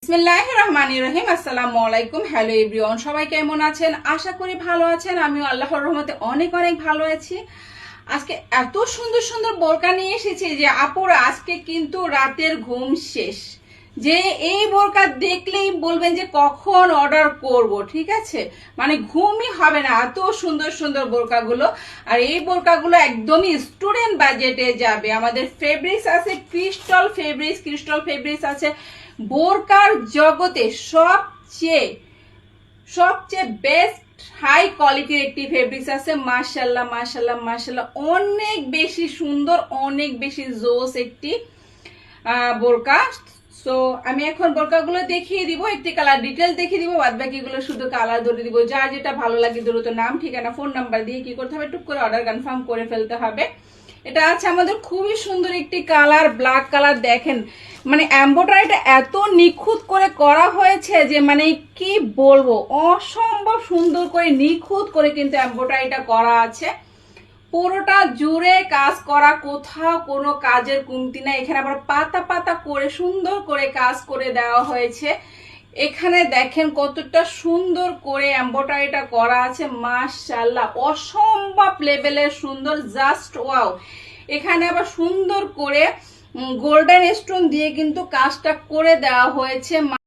বিসমিল্লাহির রহমানির রহিম। আসসালামু আলাইকুম। হ্যালো এভরিওয়ান, সবাই কেমন আছেন? আশা করি ভালো আছেন। আমিও আল্লাহর রহমতে অনেক অনেক ভালো আছি। আজকে এত সুন্দর সুন্দর বোরকা নিয়ে এসেছি যে আপুরা আজকে কিন্তু রাতের ঘুম শেষ। যে এই বোরকা দেখলেই বলবেন যে কখন অর্ডার করব, ঠিক আছে? মানে ঘুমই হবে না, এত সুন্দর সুন্দর বোরকাগুলো। আর এই বোরকাগুলো একদমই স্টুডেন্ট বাজেটে যাবে। আমাদের ফেব্রিক্স আছে ক্রিস্টাল ফেব্রিক্স আছে। বোরকার জগতে সবচেয়ে বেস্ট হাই কোয়ালিটির একটি ফেব্রিক্স আছে। মাশাআল্লাহ মাশাআল্লাহ মাশাআল্লাহ, অনেক বেশি সুন্দর, অনেক বেশি জোস একটি বোরকা। সো আমি এখন বোরকাগুলো দেখিয়ে দিব, একটি কালার ডিটেলস দেখিয়ে দিব, বাদ বাকিগুলো শুধু কালার ধরে দিব। যার যেটা ভালো লাগে দ্রুত নাম ঠিকানা ফোন নাম্বার দিয়ে কি করতে হবে, টুক করে অর্ডার কনফার্ম করে ফেলতে হবে। এটা আছে আমাদের খুবই সুন্দর একটি কালার, ব্ল্যাক কালার। দেখেন মানে এমব্রয়ডারিটা এত নিখুঁত করে করা হয়েছে যে মানে কি বলবো, অসম্ভব সুন্দর করে নিখুঁত করে কিন্তু এমব্রয়ডারিটা করা আছে। পুরোটা জুড়ে কাজ করা, কোথাও কোনো কাজের কমতি নাই। এখানে আবার পাতা পাতা করে সুন্দর করে কাজ করে দেওয়া হয়েছে। এখানে দেখেন কতটা সুন্দর করে এমব্রয়ডারিটা করা আছে। মাশাআল্লাহ, অসম্ভব লেভেলের সুন্দর, জাস্ট ওয়াও। এখানে আবার সুন্দর করে গোল্ডেন স্টোন দিয়ে কিন্তু কাজটা করে দেওয়া হয়েছে।